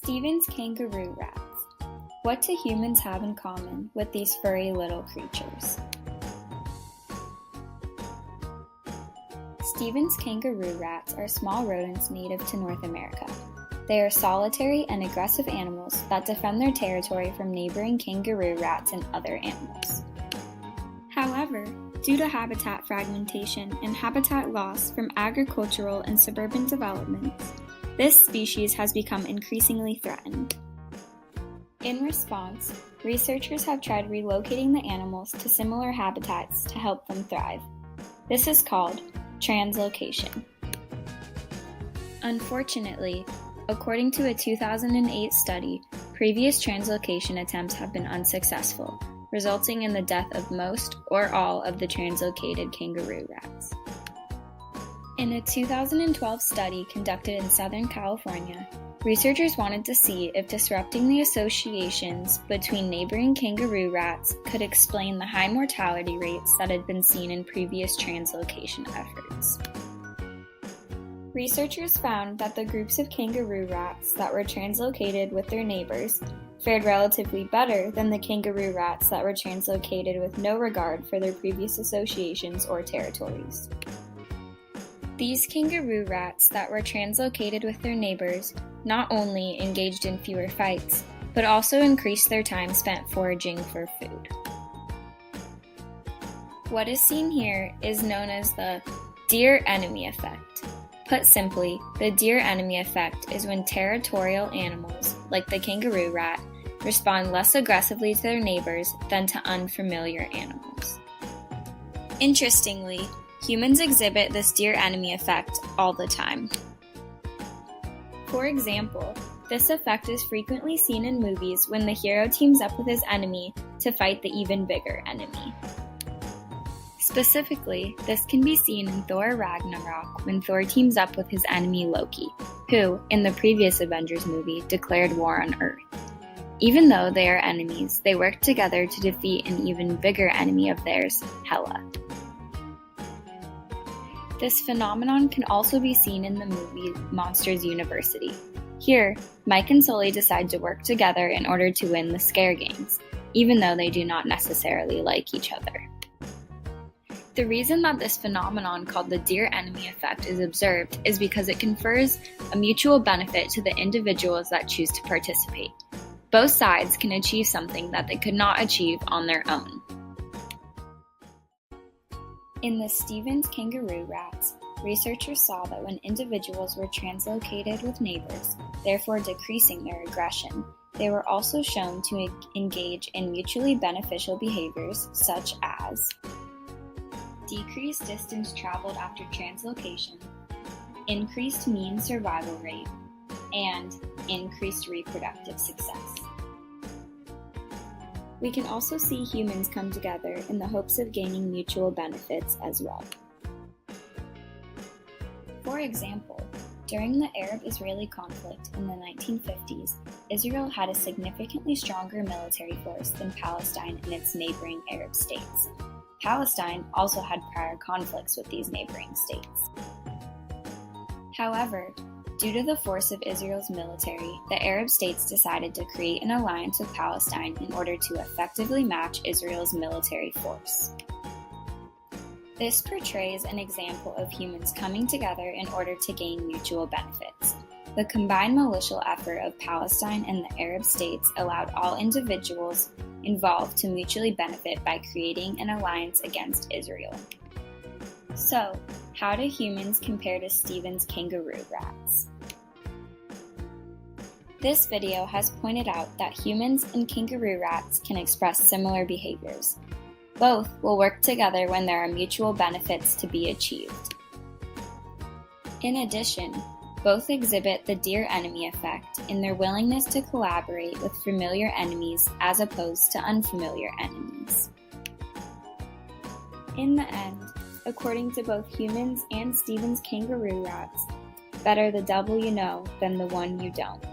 Stephens Kangaroo Rats. What do humans have in common with these furry little creatures? Stephens kangaroo rats are small rodents native to North America. They are solitary and aggressive animals that defend their territory from neighboring kangaroo rats and other animals. However, due to habitat fragmentation and habitat loss from agricultural and suburban developments, this species has become increasingly threatened. In response, researchers have tried relocating the animals to similar habitats to help them thrive. This is called translocation. Unfortunately, according to a 2008 study, previous translocation attempts have been unsuccessful, resulting in the death of most or all of the translocated kangaroo rats. In a 2012 study conducted in Southern California, researchers wanted to see if disrupting the associations between neighboring kangaroo rats could explain the high mortality rates that had been seen in previous translocation efforts. Researchers found that the groups of kangaroo rats that were translocated with their neighbors fared relatively better than the kangaroo rats that were translocated with no regard for their previous associations or territories. These kangaroo rats that were translocated with their neighbors not only engaged in fewer fights, but also increased their time spent foraging for food. What is seen here is known as the deer enemy effect. Put simply, the deer enemy effect is when territorial animals, like the kangaroo rat, respond less aggressively to their neighbors than to unfamiliar animals. Interestingly, humans exhibit this deer enemy effect all the time. For example, this effect is frequently seen in movies when the hero teams up with his enemy to fight the even bigger enemy. Specifically, this can be seen in Thor Ragnarok when Thor teams up with his enemy Loki, who, in the previous Avengers movie, declared war on Earth. Even though they are enemies, they work together to defeat an even bigger enemy of theirs, Hela. This phenomenon can also be seen in the movie Monsters University. Here, Mike and Sully decide to work together in order to win the scare games, even though they do not necessarily like each other. The reason that this phenomenon called the deer enemy effect is observed is because it confers a mutual benefit to the individuals that choose to participate. Both sides can achieve something that they could not achieve on their own. In the Stephens Kangaroo Rats, researchers saw that when individuals were translocated with neighbors, therefore decreasing their aggression, they were also shown to engage in mutually beneficial behaviors such as decreased distance traveled after translocation, increased mean survival rate, and increased reproductive success. We can also see humans come together in the hopes of gaining mutual benefits as well. For example, during the Arab-Israeli conflict in the 1950s, Israel had a significantly stronger military force than Palestine and its neighboring Arab states. Palestine also had prior conflicts with these neighboring states. However, due to the force of Israel's military, the Arab states decided to create an alliance with Palestine in order to effectively match Israel's military force. This portrays an example of humans coming together in order to gain mutual benefits. The combined militial effort of Palestine and the Arab states allowed all individuals involved to mutually benefit by creating an alliance against Israel. So, how do humans compare to Stephens Kangaroo Rats? This video has pointed out that humans and kangaroo rats can express similar behaviors. Both will work together when there are mutual benefits to be achieved. In addition, both exhibit the deer enemy effect in their willingness to collaborate with familiar enemies as opposed to unfamiliar enemies. In the end, according to both humans and Stephens Kangaroo Rats, better the devil you know than the one you don't.